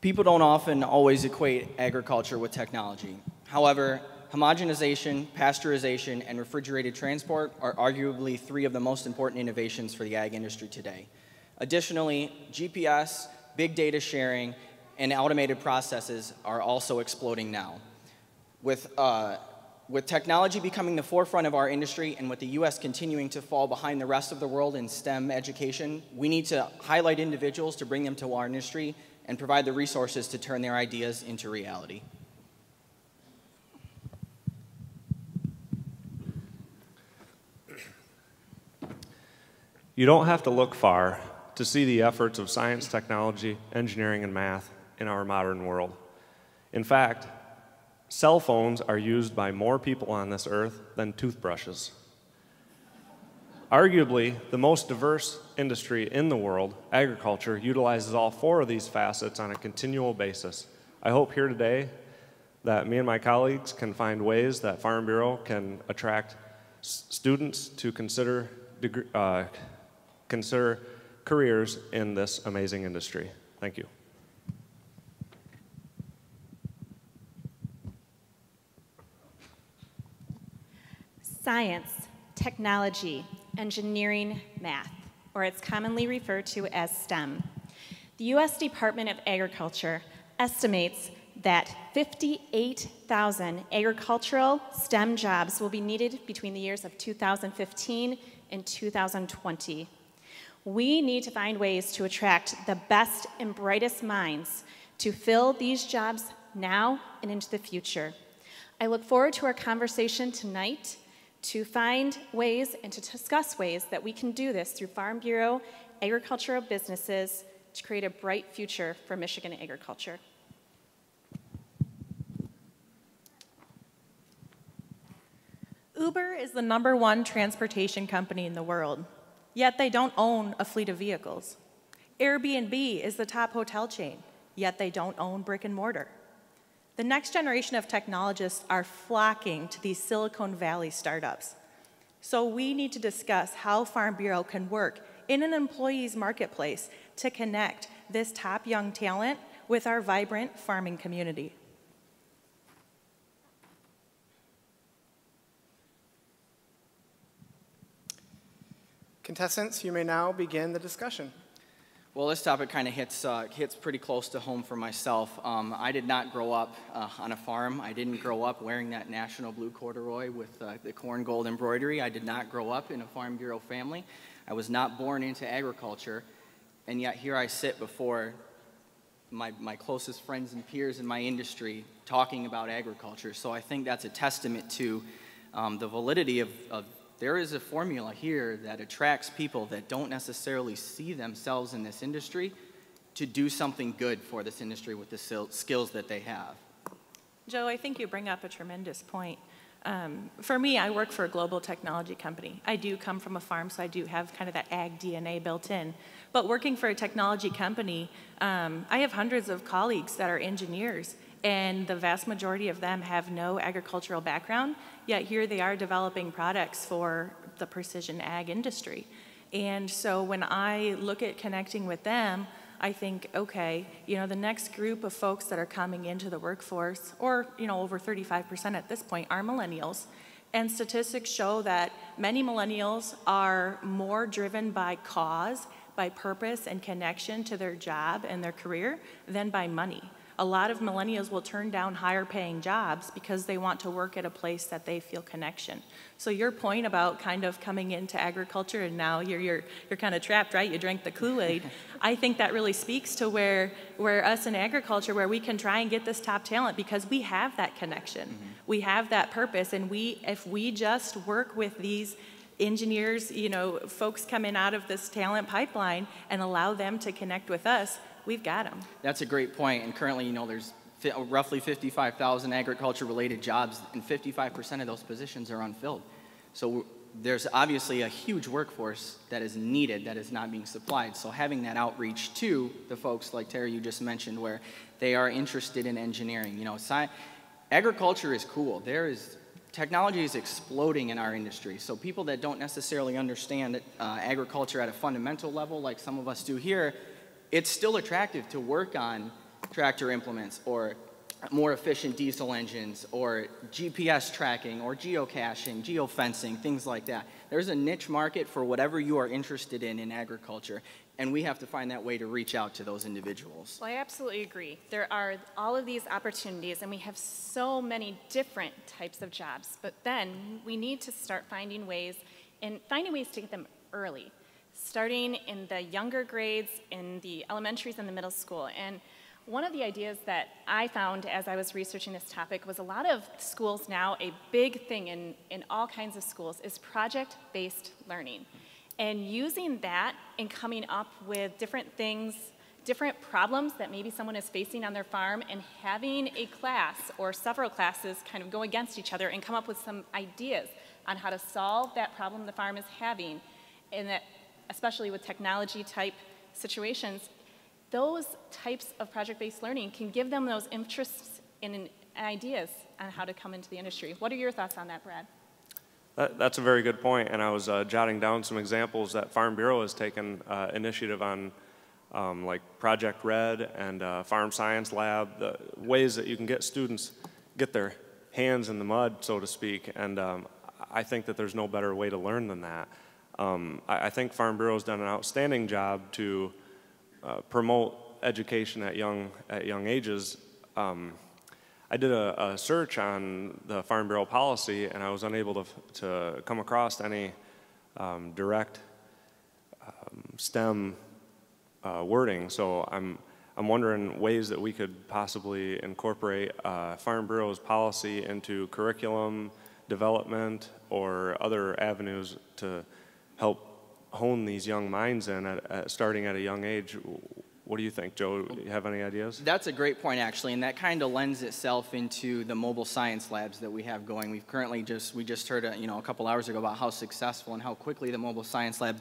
People don't often always equate agriculture with technology. However, homogenization, pasteurization, and refrigerated transport are arguably three of the most important innovations for the ag industry today. Additionally, GPS, big data sharing, and automated processes are also exploding now. With technology becoming the forefront of our industry and with the U.S. continuing to fall behind the rest of the world in STEM education, we need to highlight individuals to bring them to our industry and provide the resources to turn their ideas into reality. You don't have to look far to see the efforts of science, technology, engineering, and math in our modern world. In fact, cell phones are used by more people on this earth than toothbrushes. Arguably, the most diverse industry in the world, agriculture, utilizes all four of these facets on a continual basis. I hope here today that me and my colleagues can find ways that Farm Bureau can attract students to consider careers in this amazing industry. Thank you. Science, technology, engineering, math, or it's commonly referred to as STEM. The U.S. Department of Agriculture estimates that 58,000 agricultural STEM jobs will be needed between the years of 2015 and 2020. We need to find ways to attract the best and brightest minds to fill these jobs now and into the future. I look forward to our conversation tonight to find ways and to discuss ways that we can do this through Farm Bureau agricultural businesses to create a bright future for Michigan agriculture. Uber is the #1 transportation company in the world, yet they don't own a fleet of vehicles. Airbnb is the top hotel chain, yet they don't own brick and mortar. The next generation of technologists are flocking to these Silicon Valley startups. So we need to discuss how Farm Bureau can work in an employee's marketplace to connect this top young talent with our vibrant farming community. Contestants, you may now begin the discussion. Well, this topic kind of hits pretty close to home for myself. I did not grow up on a farm. I didn't grow up wearing that national blue corduroy with the corn gold embroidery. I did not grow up in a Farm Bureau family. I was not born into agriculture, and yet here I sit before my closest friends and peers in my industry talking about agriculture. So I think that's a testament to the validity of there is a formula here that attracts people that don't necessarily see themselves in this industry to do something good for this industry with the skills that they have. Joe, I think you bring up a tremendous point. For me, I work for a global technology company. I do come from a farm, so I do have kind of that ag DNA built in. But working for a technology company, I have hundreds of colleagues that are engineers, and the vast majority of them have no agricultural background, yet here they are developing products for the precision ag industry. And so when I look at connecting with them, I think, okay, the next group of folks that are coming into the workforce, or over 35% at this point, are millennials. And statistics show that many millennials are more driven by cause, by purpose and connection to their job and their career than by money. A lot of millennials will turn down higher paying jobs because they want to work at a place that they feel connection. So your point about kind of coming into agriculture and now you're kind of trapped, right? You drank the Kool-Aid. I think that really speaks to where us in agriculture, where we can try and get this top talent because we have that connection. Mm-hmm. We have that purpose, and if we just work with these engineers, folks coming out of this talent pipeline and allow them to connect with us, we've got them. That's a great point. And currently, there's roughly 55,000 agriculture-related jobs, and 55% of those positions are unfilled. So there's obviously a huge workforce that is needed that is not being supplied. So having that outreach to the folks like Terry you just mentioned, where they are interested in engineering. Agriculture is cool. Technology is exploding in our industry. So people that don't necessarily understand agriculture at a fundamental level, like some of us do here, it's still attractive to work on tractor implements, or more efficient diesel engines, or GPS tracking, or geocaching, geofencing, things like that. There's a niche market for whatever you are interested in agriculture, and we have to find that way to reach out to those individuals. Well, I absolutely agree. There are all of these opportunities, and we have so many different types of jobs, but then we need to start finding ways to get them early, starting in the younger grades, in the elementaries and the middle school. And one of the ideas that I found as I was researching this topic was a lot of schools now, a big thing in all kinds of schools is project-based learning. And using that and coming up with different things, different problems that maybe someone is facing on their farm, and having a class or several classes kind of go against each other and come up with some ideas on how to solve that problem the farm is having, and that, especially with technology type situations, those types of project-based learning can give them those interests and ideas on how to come into the industry. What are your thoughts on that, Brad? That's a very good point, and I was jotting down some examples that Farm Bureau has taken initiative on, like Project Red and Farm Science Lab, the ways that you can get students get their hands in the mud, so to speak, and I think that there's no better way to learn than that. I think Farm Bureau has done an outstanding job to promote education at young ages. I did a search on the Farm Bureau policy, and I was unable to come across any direct STEM wording. So I'm wondering ways that we could possibly incorporate Farm Bureau's policy into curriculum development or other avenues to help hone these young minds in starting at a young age. What do you think, Joe? Do you have any ideas? That's a great point, actually, and that kind of lends itself into the mobile science labs that we have going. We've currently we just heard a couple hours ago about how successful and how quickly the mobile science lab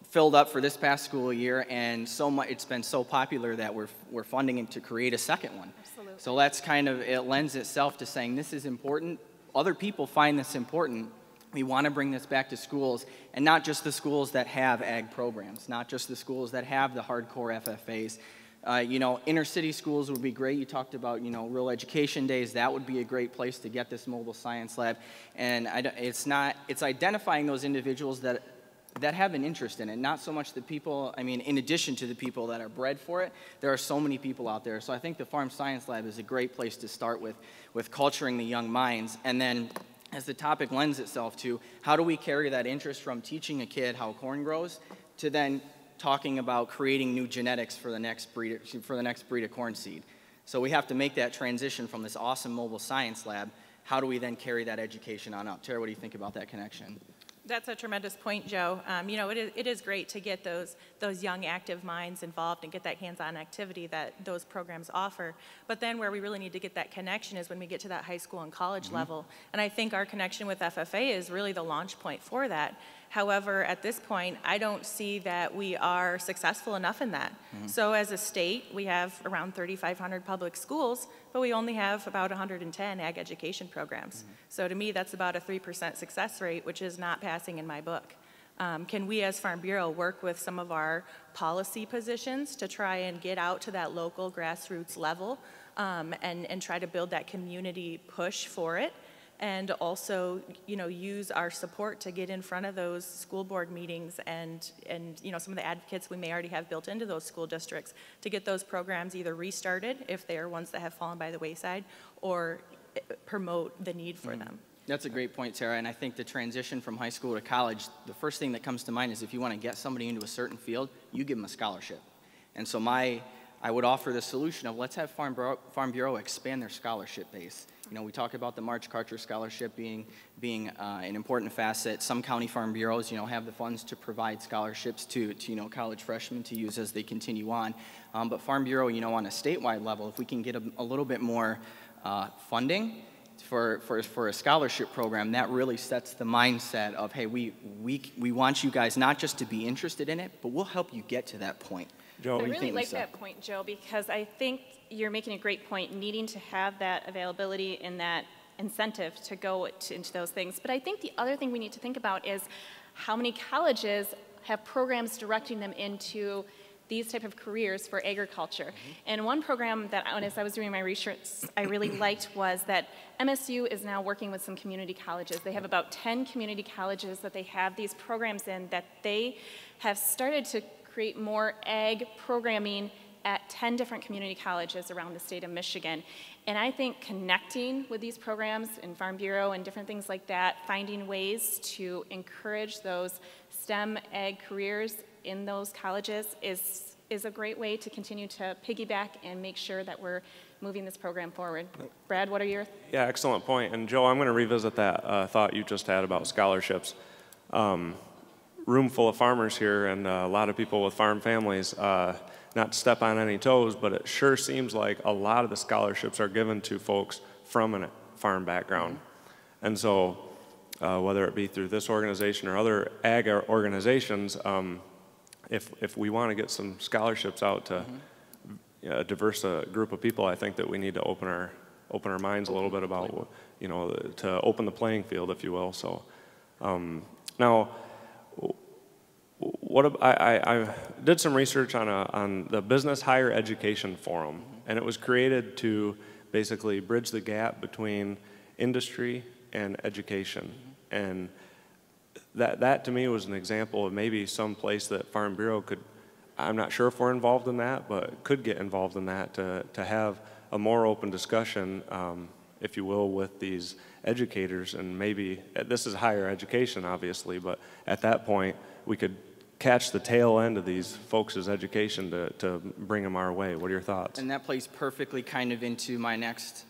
filled up for this past school year, and it's been so popular that we're funding it to create a second one. Absolutely. So that's it lends itself to saying this is important. Other people find this important. We want to bring this back to schools, and not just the schools that have ag programs, not just the schools that have the hardcore FFAs. Inner city schools would be great. You talked about, rural education days. That would be a great place to get this mobile science lab. And it's identifying those individuals that have an interest in it, not so much the people, in addition to the people that are bred for it, there are so many people out there. So I think the Farm Science Lab is a great place to start with culturing the young minds. And then, as the topic lends itself to, how do we carry that interest from teaching a kid how corn grows to then talking about creating new genetics for the next breed of corn seed? So we have to make that transition from this awesome mobile science lab. How do we then carry that education on up? Tara, what do you think about that connection? That's a tremendous point, Joe. It is great to get those young active minds involved and get that hands-on activity that those programs offer. But then where we really need to get that connection is when we get to that high school and college level. And I think our connection with FFA is really the launch point for that. However, at this point, I don't see that we are successful enough in that. So as a state, we have around 3,500 public schools, but we only have about 110 ag education programs. So to me, that's about a 3% success rate, which is not passing in my book. Can we as Farm Bureau work with some of our policy positions to try and get out to that local grassroots level and try to build that community push for it? And also, use our support to get in front of those school board meetings and some of the advocates we may already have built into those school districts to get those programs either restarted if they are ones that have fallen by the wayside, or promote the need for them. That's a great point, Tara, and I think the transition from high school to college, the first thing that comes to mind is if you want to get somebody into a certain field, you give them a scholarship. And so I would offer the solution of let's have Farm Bureau expand their scholarship base. We talk about the March Karcher Scholarship being an important facet. Some county farm bureaus, have the funds to provide scholarships to college freshmen to use as they continue on. But Farm Bureau, on a statewide level, if we can get a little bit more funding for a scholarship program, that really sets the mindset of, hey, we want you guys not just to be interested in it, but we'll help you get to that point. Joe, I really like that point, Joe, because I think you're making a great point, needing to have that availability and that incentive to go into those things. But I think the other thing we need to think about is how many colleges have programs directing them into these type of careers for agriculture. And one program that, as I was doing my research, I really liked was that MSU is now working with some community colleges. They have about 10 community colleges that they have these programs in that they have started to create more ag programming at 10 different community colleges around the state of Michigan. And I think connecting with these programs in Farm Bureau and different things like that, finding ways to encourage those STEM ag careers in those colleges is a great way to continue to piggyback and make sure that we're moving this program forward. Brad, what are your? Yeah, excellent point. And Joe, I'm going to revisit that thought you just had about scholarships. Room full of farmers here and a lot of people with farm families. Not to step on any toes, but it sure seems like a lot of the scholarships are given to folks from a farm background. And so whether it be through this organization or other ag organizations, if we want to get some scholarships out to a diverse group of people, I think that we need to open our minds a little bit about, to open the playing field, if you will. So now, I did some research on the Business Higher Education Forum, and it was created to basically bridge the gap between industry and education. And that to me was an example of maybe some place that Farm Bureau could, I'm not sure if we're involved in that, but could get involved in that to have a more open discussion, if you will, with these educators. And maybe, this is higher education obviously, but at that point we could catch the tail end of these folks' education to bring them our way. What are your thoughts? And that plays perfectly kind of into my next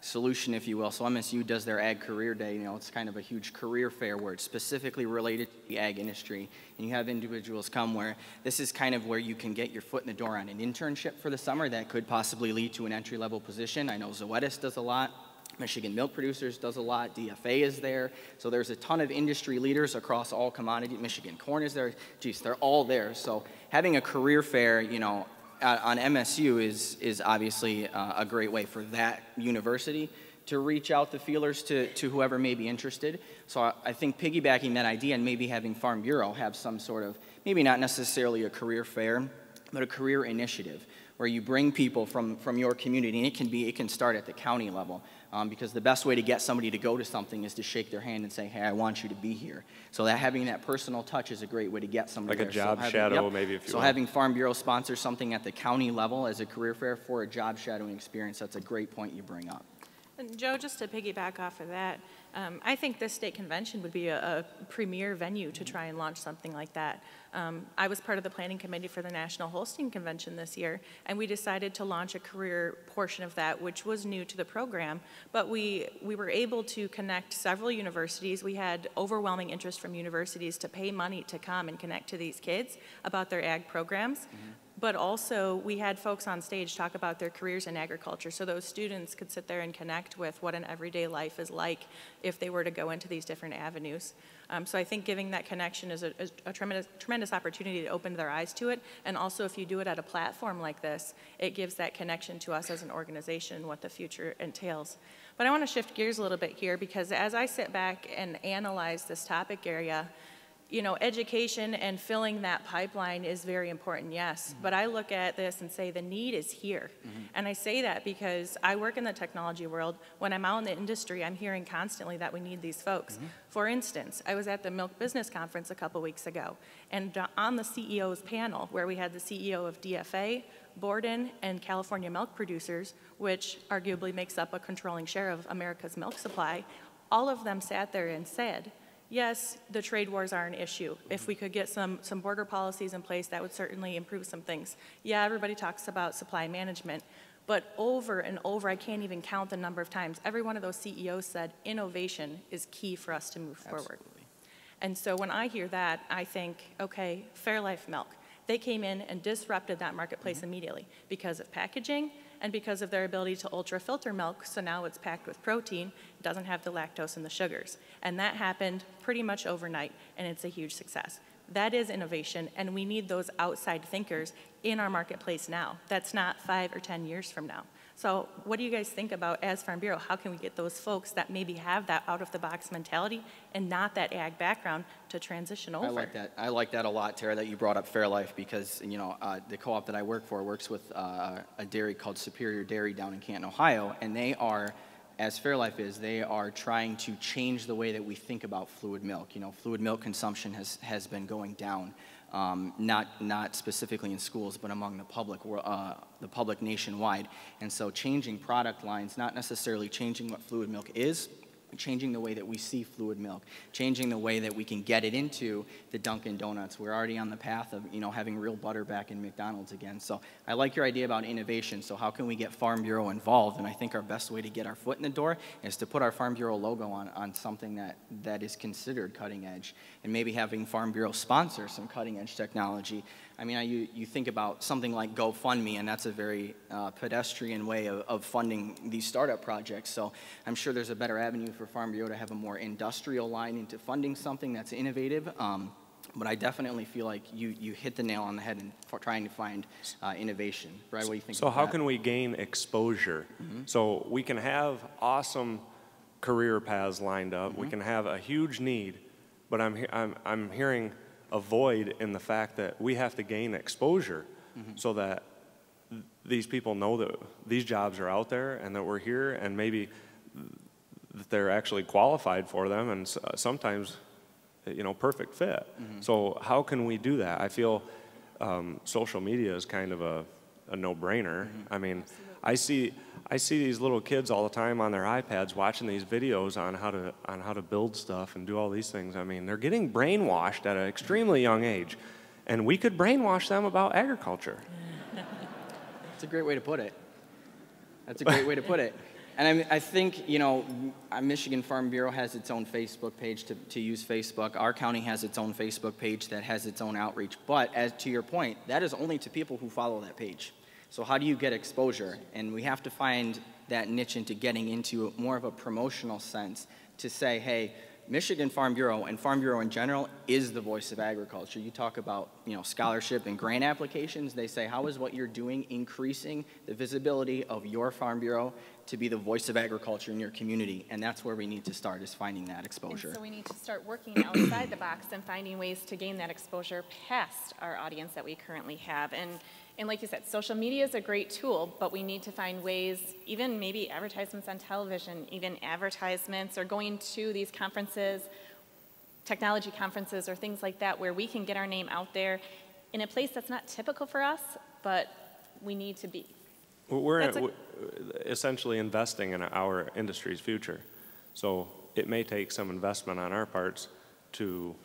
solution, if you will. So MSU does their Ag Career Day. It's kind of a huge career fair where it's specifically related to the ag industry. And you have individuals come where this is kind of where you can get your foot in the door on an internship for the summer that could possibly lead to an entry-level position. I know Zoetis does a lot. Michigan Milk Producers does a lot. DFA is there. So there's a ton of industry leaders across all commodities. Michigan Corn is there. Geez, they're all there. So having a career fair, on MSU is obviously a great way for that university to reach out the feelers to whoever may be interested. So I think piggybacking that idea and maybe having Farm Bureau have some sort of, maybe not necessarily a career fair, but a career initiative where you bring people from your community, and it can start at the county level. Because the best way to get somebody to go to something is to shake their hand and say, hey, I want you to be here. So that having that personal touch is a great way to get somebody like there. Like a job shadow, maybe, if you will. So having Farm Bureau sponsor something at the county level as a career fair for a job shadowing experience, that's a great point you bring up. And Joe, just to piggyback off of that, I think this state convention would be a premier venue to try and launch something like that. I was part of the planning committee for the National Holstein Convention this year, and we decided to launch a career portion of that, which was new to the program, but we were able to connect several universities. We had overwhelming interest from universities to pay money to come and connect to these kids about their ag programs. But also, we had folks on stage talk about their careers in agriculture, so those students could sit there and connect with what an everyday life is like if they were to go into these different avenues. So I think giving that connection is a tremendous opportunity to open their eyes to it, and also if you do it at a platform like this, it gives that connection to us as an organization, what the future entails. But I want to shift gears a little bit here, because as I sit back and analyze this topic area, education and filling that pipeline is very important, yes. But I look at this and say the need is here. And I say that because I work in the technology world. When I'm out in the industry, I'm hearing constantly that we need these folks. For instance, I was at the Milk Business Conference a couple weeks ago, and on the CEO's panel, where we had the CEO of DFA, Borden, and California Milk Producers, which arguably makes up a controlling share of America's milk supply, all of them sat there and said, yes, the trade wars are an issue. If we could get some border policies in place, that would certainly improve some things. Yeah, everybody talks about supply management, but over and over, I can't even count the number of times, every one of those CEOs said innovation is key for us to move forward. And so when I hear that, I think, okay, Fairlife Milk. They came in and disrupted that marketplace immediately because of packaging and because of their ability to ultra-filter milk, so now it's packed with protein, it doesn't have the lactose and the sugars. And that happened pretty much overnight, and it's a huge success. That is innovation, and we need those outside thinkers in our marketplace now. That's not 5 or 10 years from now. So what do you guys think about as Farm Bureau? How can we get those folks that maybe have that out-of-the-box mentality and not that ag background to transition over? I like that. I like that a lot, Tara, that you brought up Fairlife, because the co-op that I work for works with a dairy called Superior Dairy down in Canton, Ohio, and they are, as Fairlife is, they are trying to change the way that we think about fluid milk. Fluid milk consumption has been going down. Not specifically in schools, but among the public nationwide. And so changing product lines, not necessarily changing what fluid milk is, changing the way that we see fluid milk, changing the way that we can get it into the Dunkin' Donuts. We're already on the path of, having real butter back in McDonald's again. So I like your idea about innovation. So how can we get Farm Bureau involved? And I think our best way to get our foot in the door is to put our Farm Bureau logo on something that is considered cutting edge, and maybe having Farm Bureau sponsor some cutting edge technology. I mean, you think about something like GoFundMe, and that's a very pedestrian way of funding these startup projects. So I'm sure there's a better avenue for Farm Bureau to have a more industrial line into funding something that's innovative. But I definitely feel like you hit the nail on the head in trying to find innovation. Brad, what do you think? So how can we gain exposure? So we can have awesome career paths lined up. We can have a huge need, but I'm hearing a void in the fact that we have to gain exposure so that these people know that these jobs are out there and that we're here, and maybe that they're actually qualified for them, and sometimes, perfect fit. So how can we do that? I feel social media is kind of a no-brainer. I mean, I see these little kids all the time on their iPads watching these videos on how to build stuff and do all these things. I mean, they're getting brainwashed at an extremely young age, and we could brainwash them about agriculture. That's a great way to put it. That's a great way to put it. And I think, Michigan Farm Bureau has its own Facebook page to use Facebook. Our county has its own Facebook page that has its own outreach. But as to your point, that is only to people who follow that page. So how do you get exposure? And we have to find that niche into getting into more of a promotional sense to say, hey, Michigan Farm Bureau and Farm Bureau in general is the voice of agriculture. You talk about, scholarship and grant applications. They say, how is what you're doing increasing the visibility of your Farm Bureau to be the voice of agriculture in your community? And that's where we need to start, is finding that exposure. And so we need to start working outside the box and finding ways to gain that exposure past our audience that we currently have. And like you said, social media is a great tool, but we need to find ways, even maybe advertisements on television, even advertisements or going to these conferences, technology conferences or things like that, where we can get our name out there in a place that's not typical for us, but we need to be. We're essentially investing in our industry's future. So it may take some investment on our parts to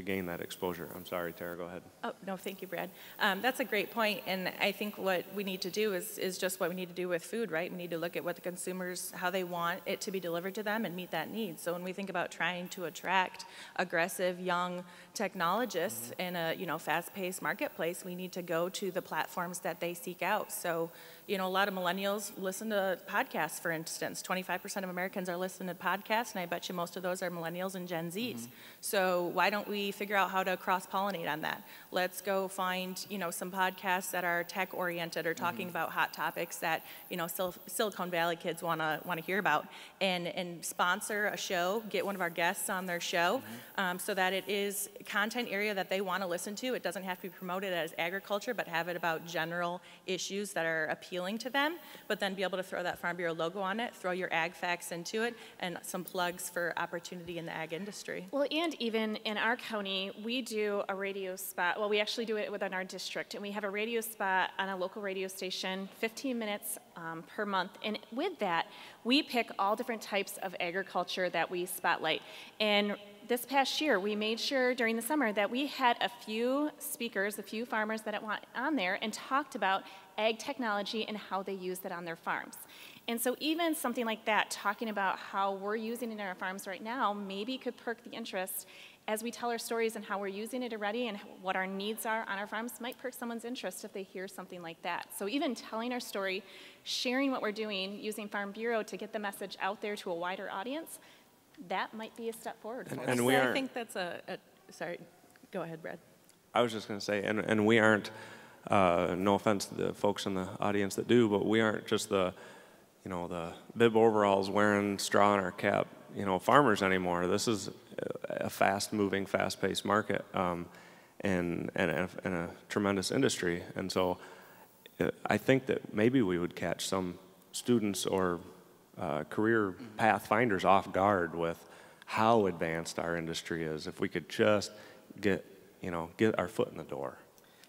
gain that exposure. I'm sorry, Tara, go ahead. Oh, no, thank you, Brad. That's a great point, and I think what we need to do is just what we need to do with food, right? We need to look at what the consumers, how they want it to be delivered to them and meet that need. So when we think about trying to attract aggressive, young technologists in a, fast-paced marketplace, we need to go to the platforms that they seek out. So, a lot of millennials listen to podcasts, for instance. 25% of Americans are listening to podcasts, and I bet you most of those are millennials and Gen Zs. So why don't we figure out how to cross-pollinate on that? Let's go find, some podcasts that are tech-oriented or talking about hot topics that, Silicon Valley kids want to hear about, and sponsor a show, get one of our guests on their show, so that it is content area that they want to listen to. It doesn't have to be promoted as agriculture, but have it about general issues that are appealing to them, but then be able to throw that Farm Bureau logo on it, throw your ag facts into it, and some plugs for opportunity in the ag industry. Well, and even in our county, we do a radio spot. Well, we actually do it within our district, and we have a radio spot on a local radio station, 15 minutes per month. And with that, we pick all different types of agriculture that we spotlight. And this past year, we made sure during the summer that we had a few speakers, a few farmers that went on there and talked about ag technology and how they used it on their farms. And so even something like that, talking about how we're using it in our farms right now, maybe could perk the interest as we tell our stories and how we're using it already and what our needs are on our farms, might perk someone's interest if they hear something like that. So even telling our story, sharing what we're doing, using Farm Bureau to get the message out there to a wider audience, that might be a step forward for us. I think that's sorry, go ahead, Brad. I was just going to say, and we aren't No offense to the folks in the audience that do, but we aren't just the bib overalls wearing straw in our cap, farmers anymore. This is a fast-moving, fast-paced market, and a tremendous industry. And so I think that maybe we would catch some students or career pathfinders off guard with how advanced our industry is if we could just get our foot in the door.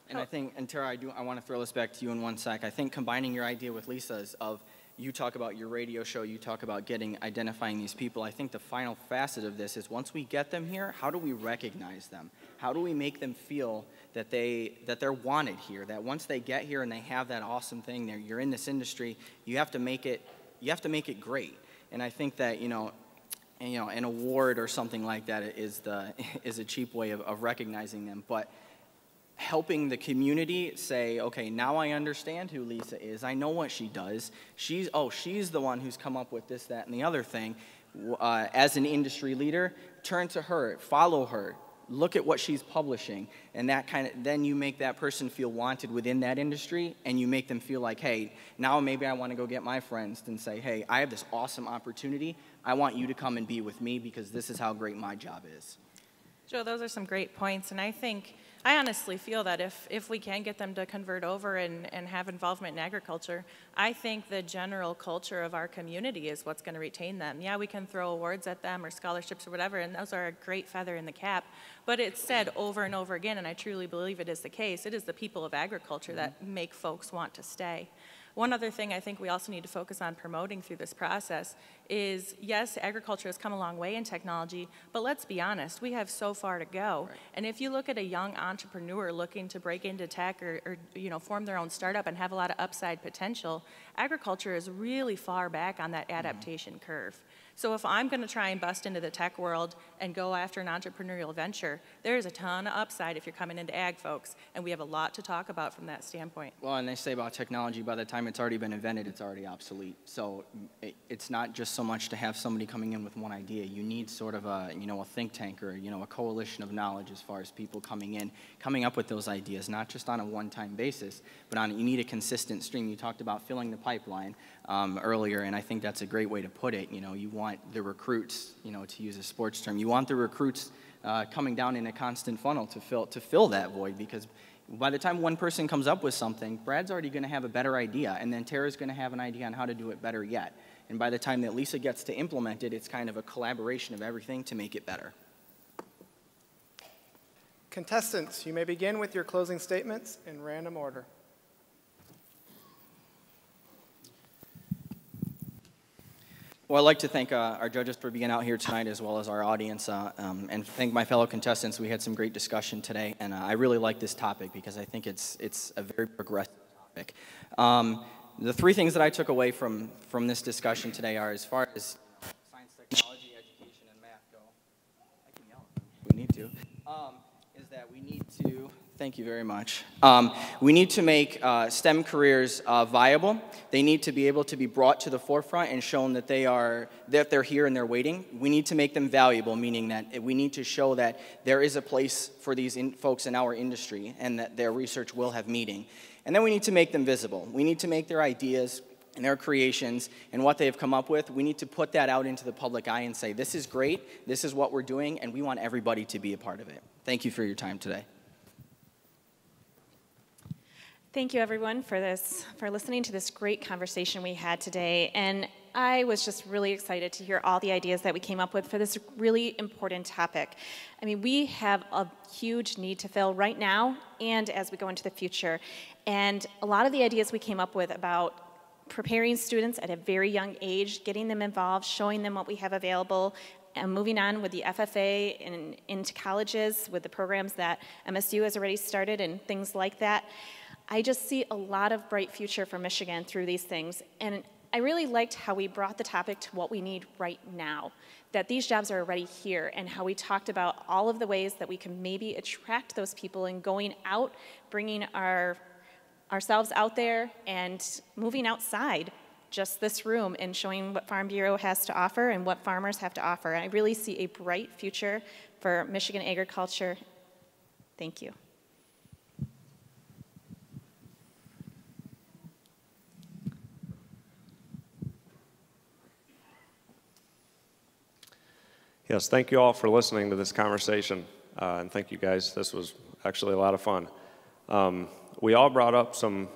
And I think, and Tara, I want to throw this back to you in one sec. I think combining your idea with Lisa's of you talk about your radio show, you talk about identifying these people. I think the final facet of this is once we get them here, how do we recognize them? How do we make them feel that they're wanted here? That once they get here and they have that awesome thing there, you're in this industry, you have to make it great. And I think that an award or something like that is a cheap way of recognizing them, but helping the community say, okay, now I understand who Lisa is. I know what she does. She's the one who's come up with this, that, and the other thing. As an industry leader, turn to her, follow her, look at what she's publishing, and then you make that person feel wanted within that industry, and you make them feel like, hey, now maybe I want to go get my friends and say, hey, I have this awesome opportunity. I want you to come and be with me because this is how great my job is. Joe, those are some great points, and I honestly feel that if we can get them to convert over and have involvement in agriculture, I think the general culture of our community is what's going to retain them. Yeah, we can throw awards at them or scholarships or whatever, and those are a great feather in the cap, but it's said over and over again, and I truly believe it is the case, it is the people of agriculture that make folks want to stay. One other thing I think we also need to focus on promoting through this process is, yes, agriculture has come a long way in technology, but let's be honest, we have so far to go. Right. And if you look at a young entrepreneur looking to break into tech or form their own startup and have a lot of upside potential, agriculture is really far back on that adaptation curve. So if I'm going to try and bust into the tech world and go after an entrepreneurial venture, there's a ton of upside if you're coming into ag, folks, and we have a lot to talk about from that standpoint. Well, and they say about technology, by the time it's already been invented, it's already obsolete. So it's not just so much to have somebody coming in with one idea. You need sort of a think tank or a coalition of knowledge as far as people coming up with those ideas, not just on a one-time basis, but you need a consistent stream. You talked about filling the pipeline earlier, and I think that's a great way to put it. You want the recruits, to use a sports term, you want the recruits coming down in a constant funnel to fill that void, because by the time one person comes up with something, Brad's already going to have a better idea, and then Tara's going to have an idea on how to do it better yet. And by the time that Lisa gets to implement it, it's kind of a collaboration of everything to make it better. Contestants, you may begin with your closing statements in random order. Well, I'd like to thank our judges for being out here tonight, as well as our audience, and thank my fellow contestants. We had some great discussion today, and I really like this topic because I think it's a very progressive topic. The three things that I took away from this discussion today are, as far as science, technology, education, and math go, I can yell if we need to, is that we need to, thank you very much, we need to make STEM careers viable. They need to be able to be brought to the forefront and shown that they're here and they're waiting. We need to make them valuable, meaning that we need to show that there is a place for these folks in our industry and that their research will have meaning. And then we need to make them visible. We need to make their ideas and their creations and what they've come up with, we need to put that out into the public eye and say, this is great, this is what we're doing, and we want everybody to be a part of it. Thank you for your time today. Thank you, everyone, for listening to this great conversation we had today. And I was just really excited to hear all the ideas that we came up with for this really important topic. I mean, we have a huge need to fill right now and as we go into the future. And a lot of the ideas we came up with about preparing students at a very young age, getting them involved, showing them what we have available, and moving on with the FFA and into colleges with the programs that MSU has already started and things like that. I just see a lot of bright future for Michigan through these things, and I really liked how we brought the topic to what we need right now, that these jobs are already here, and how we talked about all of the ways that we can maybe attract those people and going out, bringing ourselves out there and moving outside just this room and showing what Farm Bureau has to offer and what farmers have to offer. I really see a bright future for Michigan agriculture. Thank you. Yes, thank you all for listening to this conversation, and thank you guys. This was actually a lot of fun. We all brought up some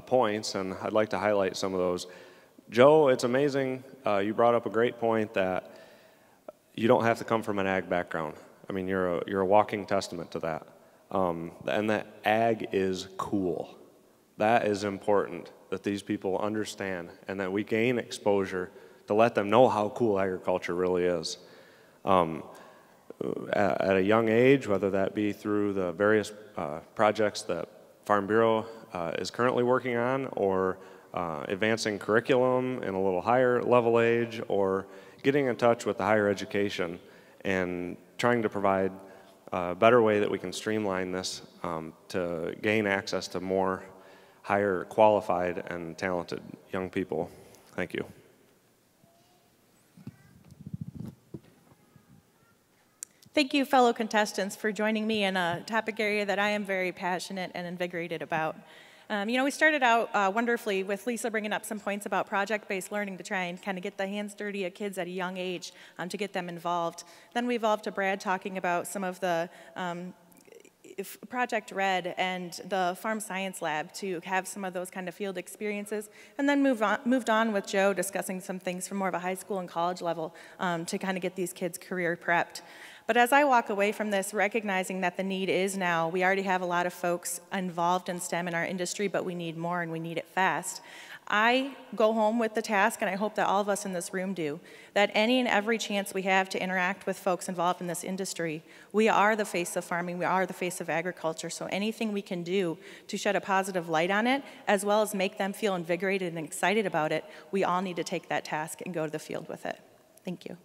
points, and I'd like to highlight some of those. Joe, it's amazing. You brought up a great point that you don't have to come from an ag background. I mean, you're a walking testament to that. And that ag is cool. That is important, that these people understand and that we gain exposure to let them know how cool agriculture really is. At a young age, whether that be through the various projects that Farm Bureau is currently working on, or advancing curriculum in a little higher level age, or getting in touch with the higher education and trying to provide a better way that we can streamline this to gain access to more higher qualified and talented young people. Thank you. Thank you, fellow contestants, for joining me in a topic area that I am very passionate and invigorated about. You know, we started out wonderfully with Lisa bringing up some points about project-based learning to try and kind of get the hands dirty of kids at a young age to get them involved. Then we evolved to Brad talking about some of the Project Red and the Farm Science Lab to have some of those kind of field experiences, and then moved on with Joe discussing some things from more of a high school and college level to kind of get these kids career prepped. But as I walk away from this, recognizing that the need is now, we already have a lot of folks involved in STEM in our industry, but we need more and we need it fast. I go home with the task, and I hope that all of us in this room do, that any and every chance we have to interact with folks involved in this industry, we are the face of farming, we are the face of agriculture, so anything we can do to shed a positive light on it, as well as make them feel invigorated and excited about it, we all need to take that task and go to the field with it. Thank you.